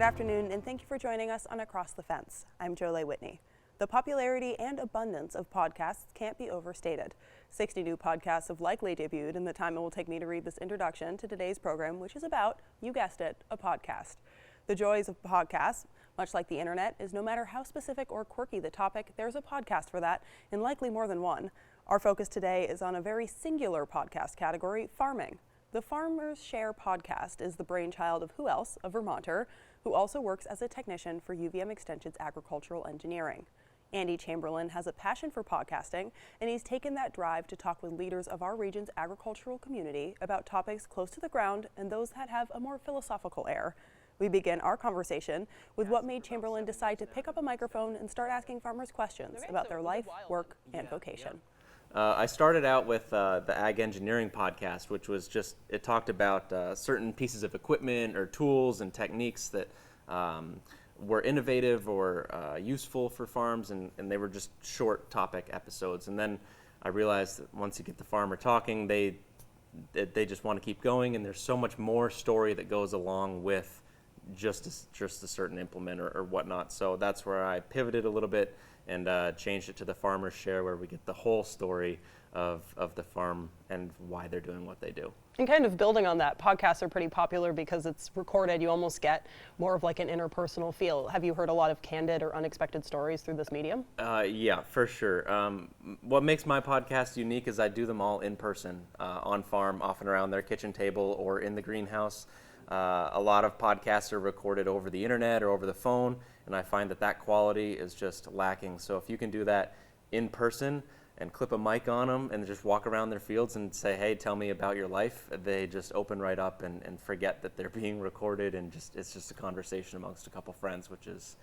afternoon, and thank you for joining us on Across the Fence. I'm Jolie Whitney. The popularity and abundance of podcasts can't be overstated. 60 new podcasts have likely debuted in the time it will take me to read this introduction to today's program, which is about, you guessed it, a podcast. The joys of podcasts, much like the internet, is no matter how specific or quirky the topic, there's a podcast for that, and likely more than one. Our focus today is on a very singular podcast category, farming. The Farmers Share podcast is the brainchild of who else? A Vermonter, who also works as a technician for UVM Extension's agricultural engineering. Andy Chamberlain has a passion for podcasting, and he's taken that drive to talk with leaders of our region's agricultural community about topics close to the ground and those that have a more philosophical air. We begin our conversation with what made Chamberlain decide to pick up a microphone and start asking farmers questions about their life, work, and vocation. I started out with the Ag Engineering podcast, which was just, it talked about certain pieces of equipment or tools and techniques that were innovative or useful for farms, and they were just short topic episodes. And then I realized that once you get the farmer talking, they just want to keep going, and there's so much more story that goes along with just a certain implement or whatnot. So that's where I pivoted a little bit and changed it to the Farmers Share, where we get the whole story of the farm and why they're doing what they do. And kind of building on that, podcasts are pretty popular because it's recorded. You almost get more of like an interpersonal feel. Have you heard a lot of candid or unexpected stories through this medium? Yeah, for sure. What makes my podcast unique is I do them all in person, on farm, often around their kitchen table or in the greenhouse. A lot of podcasts are recorded over the internet or over the phone, and I find that quality is just lacking. So if you can do that in person and clip a mic on them and just walk around their fields and say, hey, tell me about your life, they just open right up and forget that they're being recorded, and it's just a conversation amongst a couple friends, which is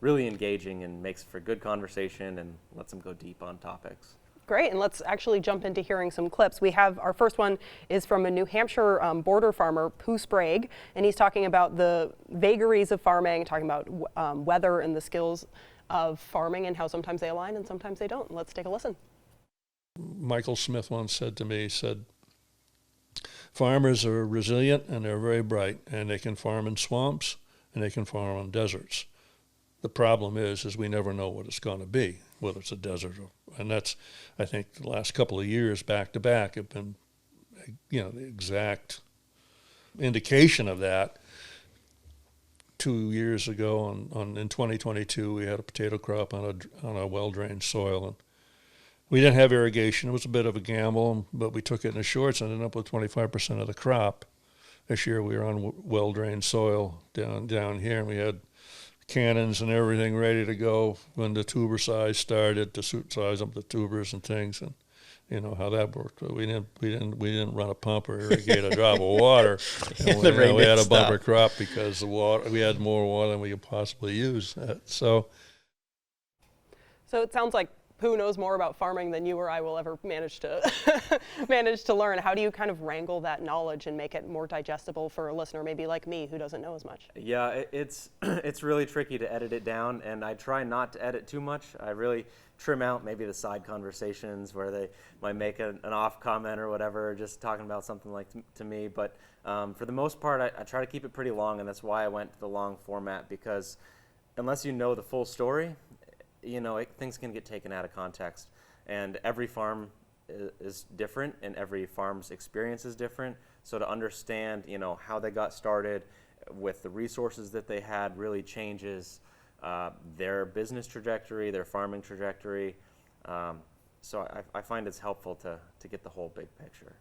really engaging and makes for good conversation and lets them go deep on topics. Great, and let's actually jump into hearing some clips. We have, our first one is from a New Hampshire border farmer, Pooh Sprague, and he's talking about the vagaries of farming, talking about weather and the skills of farming and how sometimes they align and sometimes they don't. Let's take a listen. Michael Smith once said to me, farmers are resilient and they're very bright, and they can farm in swamps and they can farm on deserts. The problem is we never know what it's going to be, whether it's a desert and that's, I think, the last couple of years back to back have been, the exact indication of that. 2 years ago, in 2022, we had a potato crop on a well-drained soil, and we didn't have irrigation. It was a bit of a gamble, but we took it in the shorts and ended up with 25% of the crop. This year we were on well-drained soil down here, and we had cannons and everything ready to go when the tuber size started to size up the tubers and things, and you know how that worked. We didn't run a pump or irrigate a drop of water. And we had a bumper crop because we had more water than we could possibly use. So it sounds like Pooh knows more about farming than you or I will ever manage to learn. How do you kind of wrangle that knowledge and make it more digestible for a listener maybe like me who doesn't know as much? Yeah, it's really tricky to edit it down, and I try not to edit too much. I really trim out maybe the side conversations where they might make an off comment or whatever, just talking about something like to me. But for the most part, I try to keep it pretty long, and that's why I went to the long format, because unless you know the full story, things can get taken out of context, and every farm is different, and every farm's experience is different. So to understand, how they got started with the resources that they had really changes their business trajectory, their farming trajectory. So I find it's helpful to get the whole big picture.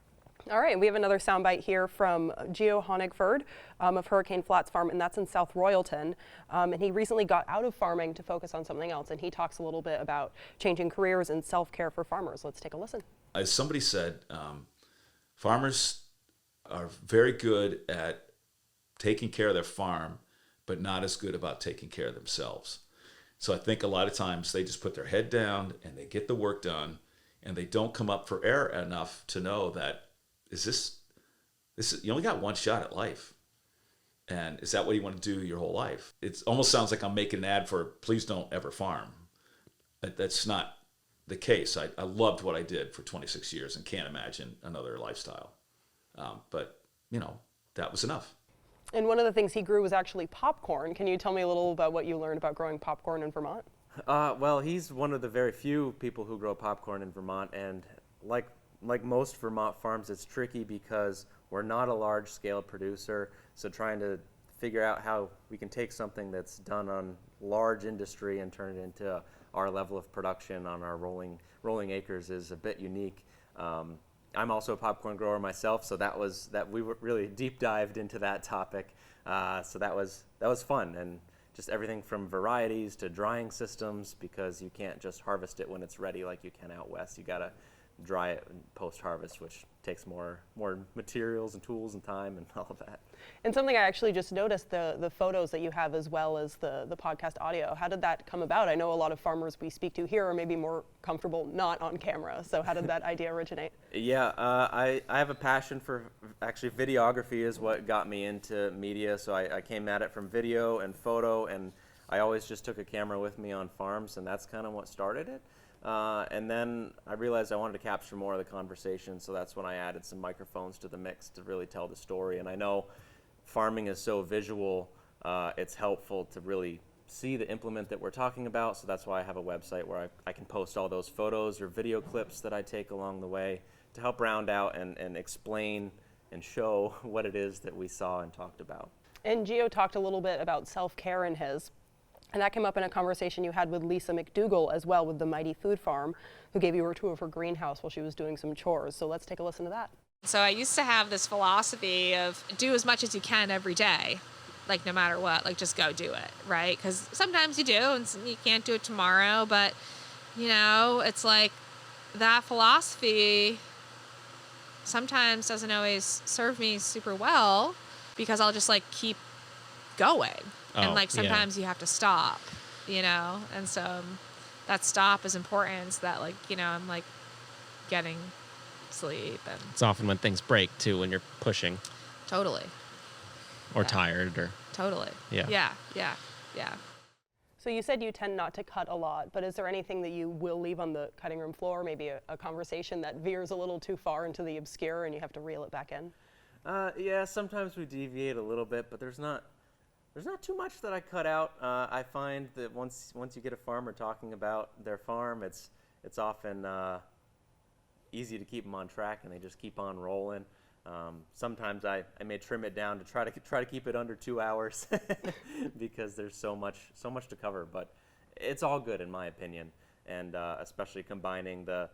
All right, we have another soundbite here from Gio Honigford of Hurricane Flats Farm, and that's in South Royalton. And he recently got out of farming to focus on something else, and he talks a little bit about changing careers and self-care for farmers. Let's take a listen. As somebody said, farmers are very good at taking care of their farm, but not as good about taking care of themselves. So I think a lot of times they just put their head down and they get the work done, and they don't come up for air enough to know that this is, you only got one shot at life. And is that what you want to do your whole life? It almost sounds like I'm making an ad for please don't ever farm. That's not the case. I loved what I did for 26 years and can't imagine another lifestyle. But that was enough. And one of the things he grew was actually popcorn. Can you tell me a little about what you learned about growing popcorn in Vermont? Well, he's one of the very few people who grow popcorn in Vermont, and like most Vermont farms, it's tricky because we're not a large-scale producer, so trying to figure out how we can take something that's done on large industry and turn it into our level of production on our rolling acres is a bit unique. I'm also a popcorn grower myself, so we were really deep dived into that topic. So that was fun, and just everything from varieties to drying systems, because you can't just harvest it when it's ready like you can out west. You gotta dry it post-harvest, which takes more materials and tools and time and all of that. And something I actually just noticed, the photos that you have as well as the podcast audio. How did that come about? I know a lot of farmers we speak to here are maybe more comfortable not on camera. So how did that idea originate? Yeah, I have a passion for, actually videography is what got me into media. So I came at it from video and photo, and I always just took a camera with me on farms, and that's kind of what started it. And then I realized I wanted to capture more of the conversation, so that's when I added some microphones to the mix to really tell the story. And I know farming is so visual, it's helpful to really see the implement that we're talking about, so that's why I have a website where I can post all those photos or video clips that I take along the way to help round out and explain and show what it is that we saw and talked about. And Gio talked a little bit about self-care in his. And that came up in a conversation you had with Lisa McDougall as well with the Mighty Food Farm, who gave you a tour of her greenhouse while she was doing some chores. So let's take a listen to that. So I used to have this philosophy of do as much as you can every day, like no matter what, like just go do it, right? Because sometimes you do and you can't do it tomorrow, but it's like that philosophy sometimes doesn't always serve me super well because I'll just like keep going. And like sometimes you have to stop, and so that stop is important so that I'm like getting sleep. And it's often when things break too, when you're pushing. Totally. Or tired or. Totally. Yeah. Yeah. So you said you tend not to cut a lot, but is there anything that you will leave on the cutting room floor, maybe a conversation that veers a little too far into the obscure and you have to reel it back in? Yeah, sometimes we deviate a little bit, but there's not too much that I cut out. I find that once you get a farmer talking about their farm, it's often easy to keep them on track, and they just keep on rolling. Sometimes I may trim it down to try to keep it under 2 hours because there's so much to cover. But it's all good in my opinion, and especially combining the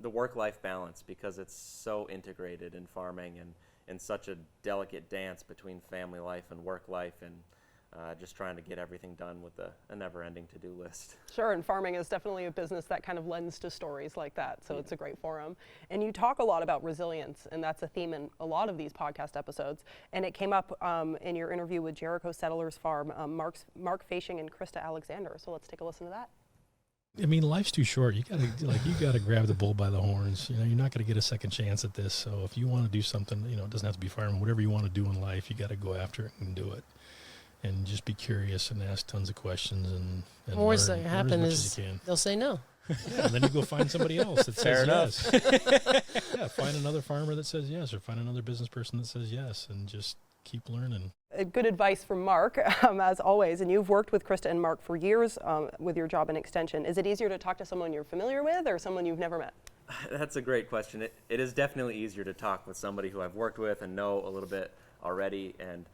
work-life balance, because it's so integrated in farming and such a delicate dance between family life and work life, and just trying to get everything done with a never-ending to-do list. Sure, and farming is definitely a business that kind of lends to stories like that, so It's a great forum. And you talk a lot about resilience, and that's a theme in a lot of these podcast episodes. And it came up in your interview with Jericho Settlers Farm, Mark Fashing and Krista Alexander. So let's take a listen to that. I mean, life's too short. You gotta grab the bull by the horns. You're not gonna get a second chance at this. So if you want to do something, it doesn't have to be farming. Whatever you want to do in life, you got to go after it and do it, and just be curious and ask tons of questions and worst learn that happen as much is as you can. they'll say no. Yeah, and then you go find somebody else that Fair says yes. Yeah, find another farmer that says yes, or find another business person that says yes, and just keep learning. Good advice from Mark, as always. And you've worked with Krista and Mark for years with your job in Extension. Is it easier to talk to someone you're familiar with or someone you've never met? That's a great question. It is definitely easier to talk with somebody who I've worked with and know a little bit already, and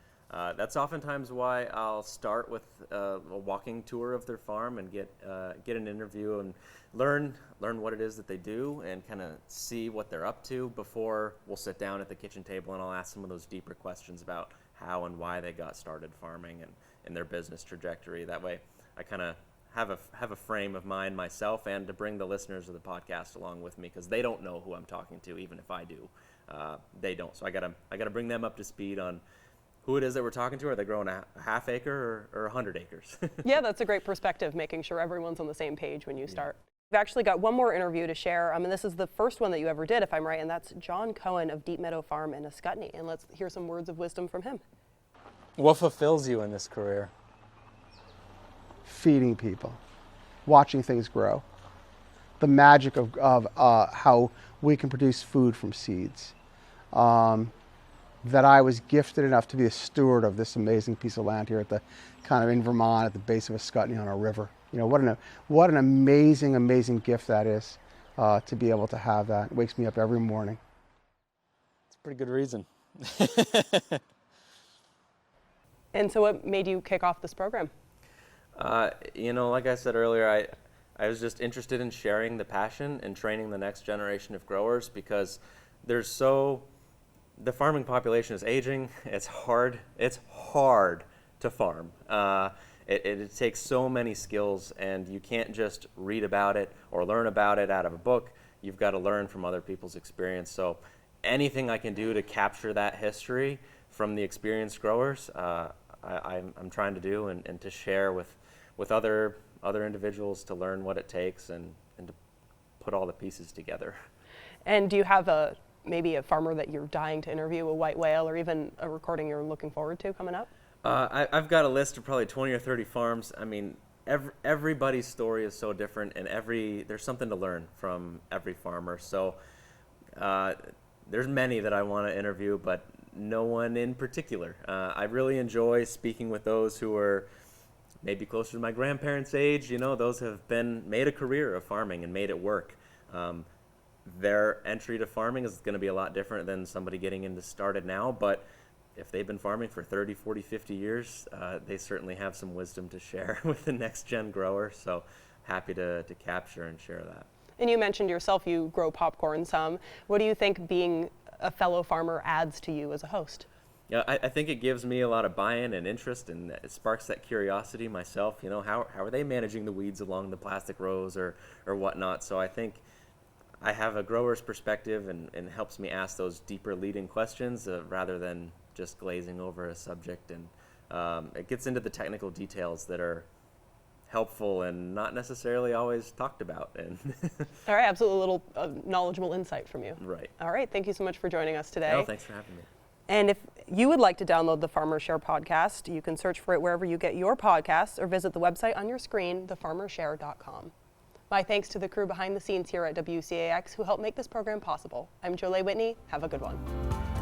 that's oftentimes why I'll start with a walking tour of their farm and get an interview and learn what it is that they do and kind of see what they're up to before we'll sit down at the kitchen table, and I'll ask some of those deeper questions about how and why they got started farming and their business trajectory. That way I kind of have a frame of mind myself, and to bring the listeners of the podcast along with me, because they don't know who I'm talking to. Even if I do, they don't. So I gotta bring them up to speed on who it is that we're talking to. Are they growing a half acre or 100 acres? Yeah, that's a great perspective, making sure everyone's on the same page when you start. We've actually got one more interview to share, and this is the first one that you ever did, if I'm right, and that's John Cohen of Deep Meadow Farm in Ascutney, and let's hear some words of wisdom from him. What fulfills you in this career? Feeding people, watching things grow, the magic of how we can produce food from seeds. that I was gifted enough to be a steward of this amazing piece of land here at the kind of in Vermont at the base of Ascutney on a river. You know, what an amazing, amazing gift that is to be able to have that. It wakes me up every morning. It's a pretty good reason. And so what made you kick off this program? You know, like I said earlier, I was just interested in sharing the passion and training the next generation of growers, because the farming population is aging. It's hard to farm. It takes so many skills, and you can't just read about it or learn about it out of a book. You've got to learn from other people's experience. So anything I can do to capture that history from the experienced growers, I'm trying to do, and to share with other individuals to learn what it takes and to put all the pieces together. And do you have maybe a farmer that you're dying to interview, a white whale, or even a recording you're looking forward to coming up? I've got a list of probably 20 or 30 farms. I mean, everybody's story is so different, and there's something to learn from every farmer. So there's many that I want to interview, but no one in particular. I really enjoy speaking with those who are maybe closer to my grandparents' age. You know, those have made a career of farming and made it work. Their entry to farming is going to be a lot different than somebody getting into started now, but if they've been farming for 30, 40, 50 years, they certainly have some wisdom to share with the next gen grower. So happy to capture and share that. And you mentioned yourself you grow popcorn some. What do you think being a fellow farmer adds to you as a host? Yeah, I think it gives me a lot of buy-in and interest, and it sparks that curiosity myself. You know, how are they managing the weeds along the plastic rows or whatnot? So I think I have a grower's perspective, and helps me ask those deeper leading questions rather than just glazing over a subject. And it gets into the technical details that are helpful and not necessarily always talked about. And All right, absolutely, a little knowledgeable insight from you. Right. All right, thank you so much for joining us today. No, thanks for having me. And if you would like to download the Farmer Share podcast, you can search for it wherever you get your podcasts or visit the website on your screen, thefarmershare.com. My thanks to the crew behind the scenes here at WCAX who helped make this program possible. I'm Jolie Whitney. Have a good one.